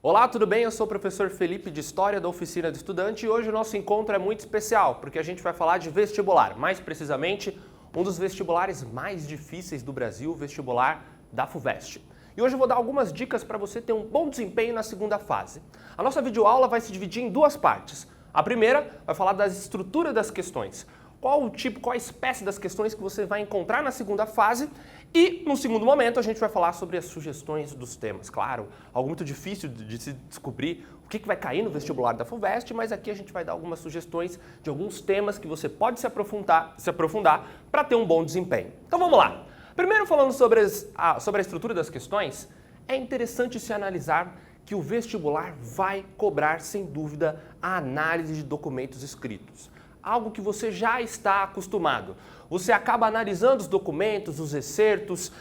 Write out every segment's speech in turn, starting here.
Olá, tudo bem? Eu sou o professor Felipe de História da Oficina do Estudante e hoje o nosso encontro é muito especial porque a gente vai falar de vestibular, mais precisamente um dos vestibulares mais difíceis do Brasil, o vestibular da FUVEST. E hoje eu vou dar algumas dicas para você ter um bom desempenho na segunda fase. A nossa videoaula vai se dividir em duas partes. A primeira vai falar da estrutura das questões. Qual o tipo, qual a espécie das questões que você vai encontrar na segunda fase e, no segundo momento, a gente vai falar sobre as sugestões dos temas. Claro, algo muito difícil de se descobrir o que vai cair no vestibular da FUVEST, mas aqui a gente vai dar algumas sugestões de alguns temas que você pode se aprofundar para ter um bom desempenho. Então vamos lá! Primeiro, falando sobre a estrutura das questões, é interessante se analisar que o vestibular vai cobrar, sem dúvida, a análise de documentos escritos. Algo que você já está acostumado. Você acaba analisando os documentos, os excertos,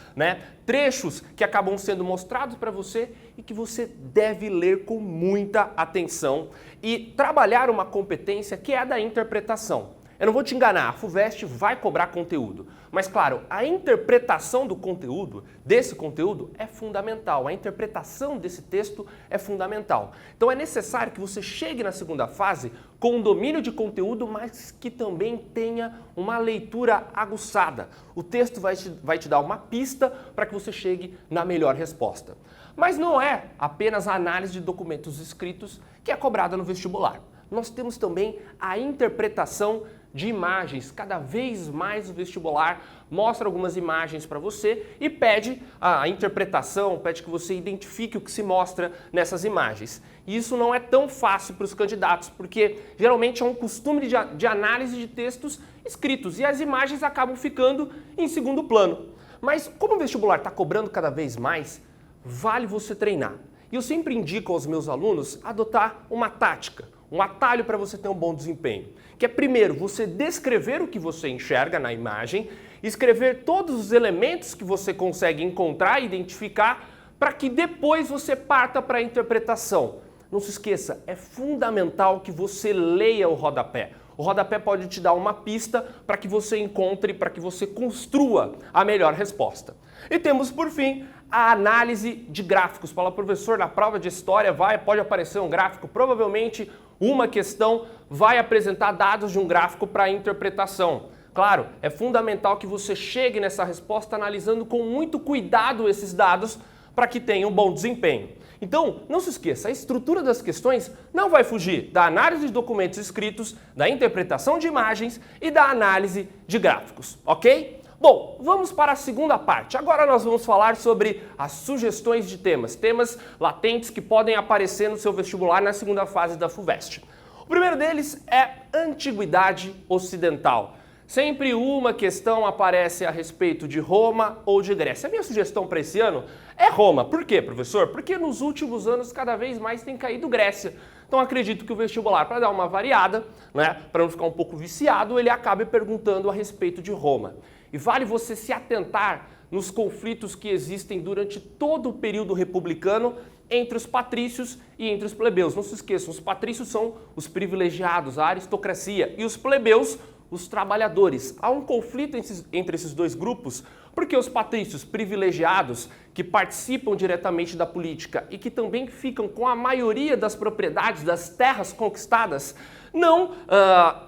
trechos que acabam sendo mostrados para você e que você deve ler com muita atenção e trabalhar uma competência que é a da interpretação. Eu não vou te enganar, a FUVEST vai cobrar conteúdo, mas claro, a interpretação do conteúdo, desse conteúdo, é fundamental. A interpretação desse texto é fundamental. Então é necessário que você chegue na segunda fase com um domínio de conteúdo, mas que também tenha uma leitura aguçada. O texto vai te dar uma pista para que você chegue na melhor resposta. Mas não é apenas a análise de documentos escritos que é cobrada no vestibular. Nós temos também a interpretação de imagens. Cada vez mais o vestibular mostra algumas imagens para você e pede a interpretação, pede que você identifique o que se mostra nessas imagens. E isso não é tão fácil para os candidatos, porque geralmente é um costume de análise de textos escritos e as imagens acabam ficando em segundo plano. Mas como o vestibular está cobrando cada vez mais, vale você treinar. E eu sempre indico aos meus alunos adotar uma tática, um atalho para você ter um bom desempenho, que é primeiro você descrever o que você enxerga na imagem, escrever todos os elementos que você consegue encontrar e identificar para que depois você parta para a interpretação. Não se esqueça, é fundamental que você leia o rodapé. O rodapé pode te dar uma pista para que você encontre, para que você construa a melhor resposta. E temos, por fim, a análise de gráficos. Fala, professor, na prova de história pode aparecer um gráfico, provavelmente uma questão vai apresentar dados de um gráfico para a interpretação. Claro, é fundamental que você chegue nessa resposta analisando com muito cuidado esses dados para que tenha um bom desempenho. Então, não se esqueça, a estrutura das questões não vai fugir da análise de documentos escritos, da interpretação de imagens e da análise de gráficos, ok? Bom, vamos para a segunda parte. Agora nós vamos falar sobre as sugestões de temas, temas latentes que podem aparecer no seu vestibular na segunda fase da FUVEST. O primeiro deles é Antiguidade Ocidental. Sempre uma questão aparece a respeito de Roma ou de Grécia. A minha sugestão para esse ano é Roma. Por quê, professor? Porque nos últimos anos cada vez mais tem caído Grécia. Então acredito que o vestibular, para dar uma variada, para não ficar um pouco viciado, ele acabe perguntando a respeito de Roma. E vale você se atentar nos conflitos que existem durante todo o período republicano entre os patrícios e entre os plebeus. Não se esqueçam, os patrícios são os privilegiados, a aristocracia, e os plebeus, os trabalhadores. Há um conflito entre esses dois grupos porque os patrícios privilegiados, que participam diretamente da política e que também ficam com a maioria das propriedades, das terras conquistadas, não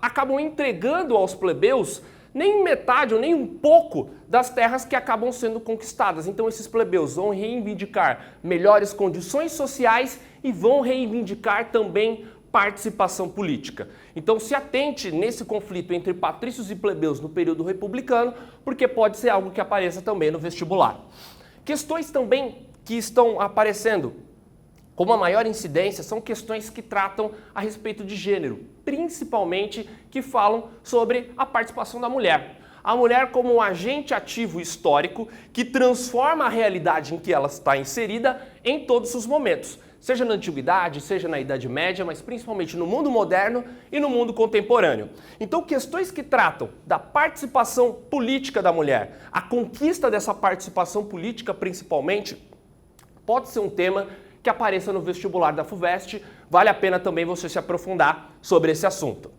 acabam entregando aos plebeus nem metade ou nem um pouco das terras que acabam sendo conquistadas. Então esses plebeus vão reivindicar melhores condições sociais e vão reivindicar também participação política. Então se atente nesse conflito entre patrícios e plebeus no período republicano, porque pode ser algo que apareça também no vestibular. Questões também que estão aparecendo com uma maior incidência são questões que tratam a respeito de gênero, principalmente que falam sobre a participação da mulher. A mulher como um agente ativo histórico que transforma a realidade em que ela está inserida em todos os momentos, seja na Antiguidade, seja na Idade Média, mas principalmente no mundo moderno e no mundo contemporâneo. Então, questões que tratam da participação política da mulher, a conquista dessa participação política principalmente, pode ser um tema que apareça no vestibular da FUVEST, vale a pena também você se aprofundar sobre esse assunto.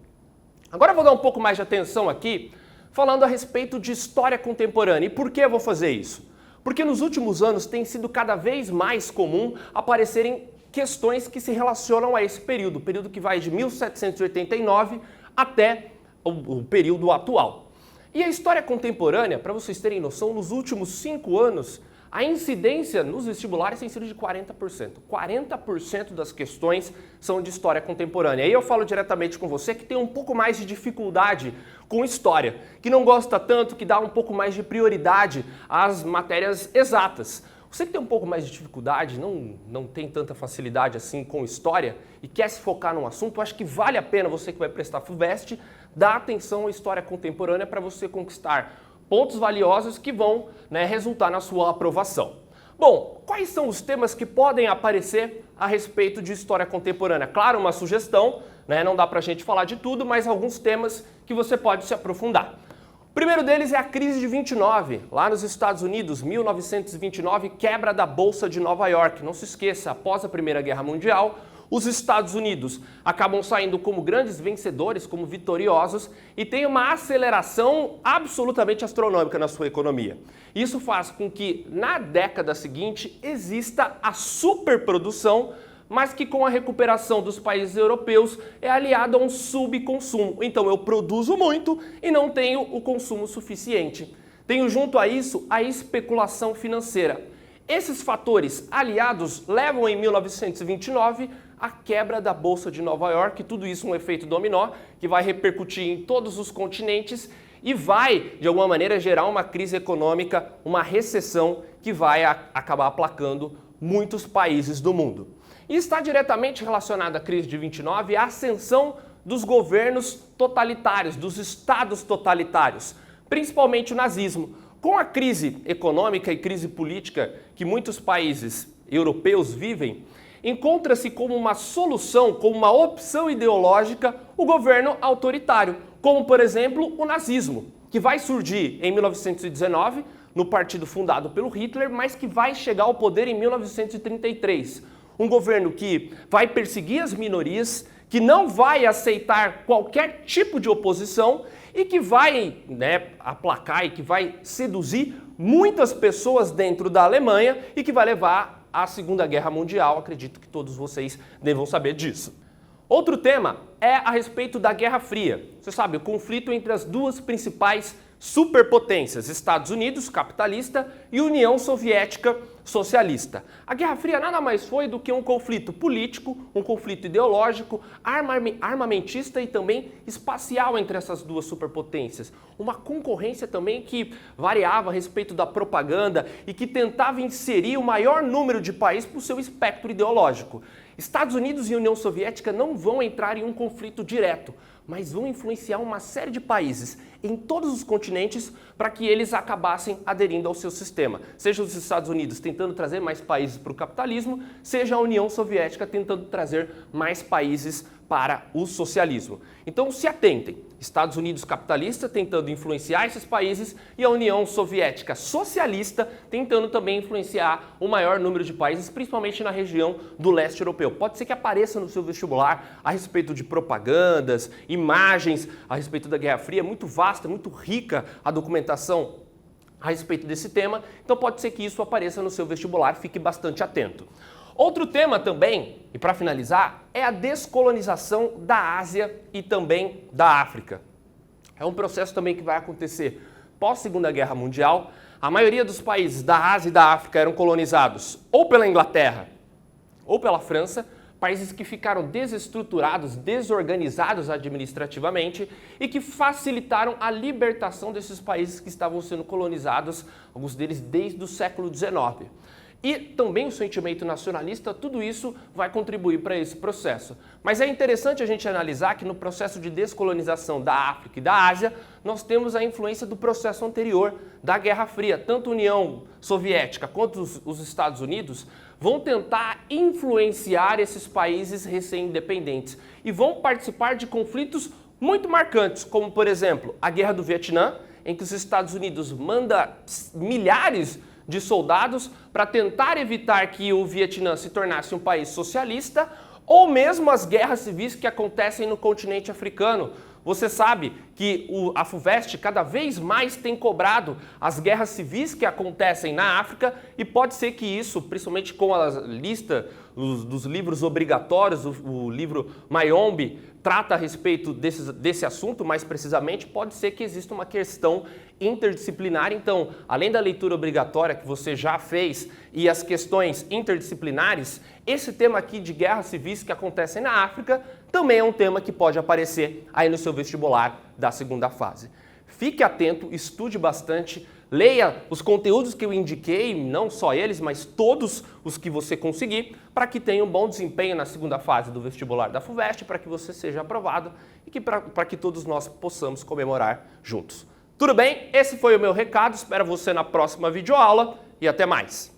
Agora eu vou dar um pouco mais de atenção aqui, falando a respeito de história contemporânea. E por que eu vou fazer isso? Porque nos últimos anos tem sido cada vez mais comum aparecerem questões que se relacionam a esse período, o período que vai de 1789 até o período atual. E a história contemporânea, para vocês terem noção, nos últimos 5 anos, a incidência nos vestibulares tem sido de 40%. 40% das questões são de história contemporânea. Aí eu falo diretamente com você que tem um pouco mais de dificuldade com história, que não gosta tanto, que dá um pouco mais de prioridade às matérias exatas. Você que tem um pouco mais de dificuldade, não tem tanta facilidade assim com história e quer se focar num assunto, acho que vale a pena você que vai prestar FUVEST dar atenção à história contemporânea para você conquistar pontos valiosos que vão, resultar na sua aprovação. Bom, quais são os temas que podem aparecer a respeito de história contemporânea? Claro, uma sugestão, não dá para a gente falar de tudo, mas alguns temas que você pode se aprofundar. O primeiro deles é a crise de 29, lá nos Estados Unidos, 1929, quebra da Bolsa de Nova York. Não se esqueça, após a Primeira Guerra Mundial, os Estados Unidos acabam saindo como grandes vencedores, como vitoriosos, e tem uma aceleração absolutamente astronômica na sua economia. Isso faz com que, na década seguinte, exista a superprodução, mas que com a recuperação dos países europeus é aliado a um subconsumo. Então eu produzo muito e não tenho o consumo suficiente. Tenho junto a isso a especulação financeira. Esses fatores aliados levam em 1929 a quebra da Bolsa de Nova York, tudo isso um efeito dominó que vai repercutir em todos os continentes e vai, de alguma maneira, gerar uma crise econômica, uma recessão que vai acabar aplacando muitos países do mundo. E está diretamente relacionada à crise de 29 a ascensão dos governos totalitários, dos estados totalitários, principalmente o nazismo. Com a crise econômica e crise política que muitos países europeus vivem, encontra-se como uma solução, como uma opção ideológica, o governo autoritário, como, por exemplo, o nazismo, que vai surgir em 1919, no partido fundado pelo Hitler, mas que vai chegar ao poder em 1933. Um governo que vai perseguir as minorias, que não vai aceitar qualquer tipo de oposição e que vai aplacar e que vai seduzir muitas pessoas dentro da Alemanha e que vai levar à Segunda Guerra Mundial. Acredito que todos vocês devam saber disso. Outro tema é a respeito da Guerra Fria. Você sabe, o conflito entre as duas principais superpotências, Estados Unidos, capitalista, e União Soviética, socialista. A Guerra Fria nada mais foi do que um conflito político, um conflito ideológico, armamentista e também espacial entre essas duas superpotências. Uma concorrência também que variava a respeito da propaganda e que tentava inserir o maior número de países para o seu espectro ideológico. Estados Unidos e União Soviética não vão entrar em um conflito direto, mas vão influenciar uma série de países em todos os continentes para que eles acabassem aderindo ao seu sistema. Seja os Estados Unidos tentando trazer mais países para o capitalismo, seja a União Soviética tentando trazer mais países para o socialismo. Então se atentem, Estados Unidos capitalista tentando influenciar esses países e a União Soviética socialista tentando também influenciar o maior número de países, principalmente na região do leste europeu. Pode ser que apareça no seu vestibular a respeito de propagandas, imagens a respeito da Guerra Fria, muito vasta, muito rica a documentação a respeito desse tema, então pode ser que isso apareça no seu vestibular, fique bastante atento. Outro tema também, e para finalizar, é a descolonização da Ásia e também da África. É um processo também que vai acontecer pós-Segunda Guerra Mundial. A maioria dos países da Ásia e da África eram colonizados ou pela Inglaterra ou pela França, países que ficaram desestruturados, desorganizados administrativamente e que facilitaram a libertação desses países que estavam sendo colonizados, alguns deles desde o século XIX. E também o sentimento nacionalista, tudo isso vai contribuir para esse processo. Mas é interessante a gente analisar que no processo de descolonização da África e da Ásia, nós temos a influência do processo anterior, da Guerra Fria. Tanto a União Soviética quanto os Estados Unidos vão tentar influenciar esses países recém-independentes e vão participar de conflitos muito marcantes, como, por exemplo, a Guerra do Vietnã, em que os Estados Unidos mandam milhares de soldados para tentar evitar que o Vietnã se tornasse um país socialista, ou mesmo as guerras civis que acontecem no continente africano. Você sabe que a FUVEST cada vez mais tem cobrado as guerras civis que acontecem na África e pode ser que isso, principalmente com a lista dos livros obrigatórios, o livro Mayombe trata a respeito desse assunto, mais precisamente, pode ser que exista uma questão interdisciplinar. Então, além da leitura obrigatória que você já fez e as questões interdisciplinares, esse tema aqui de guerras civis que acontecem na África também é um tema que pode aparecer aí no seu vestibular da segunda fase. Fique atento, estude bastante, leia os conteúdos que eu indiquei, não só eles, mas todos os que você conseguir, para que tenha um bom desempenho na segunda fase do vestibular da FUVEST, para que você seja aprovado e para que todos nós possamos comemorar juntos. Tudo bem? Esse foi o meu recado, espero você na próxima videoaula e até mais!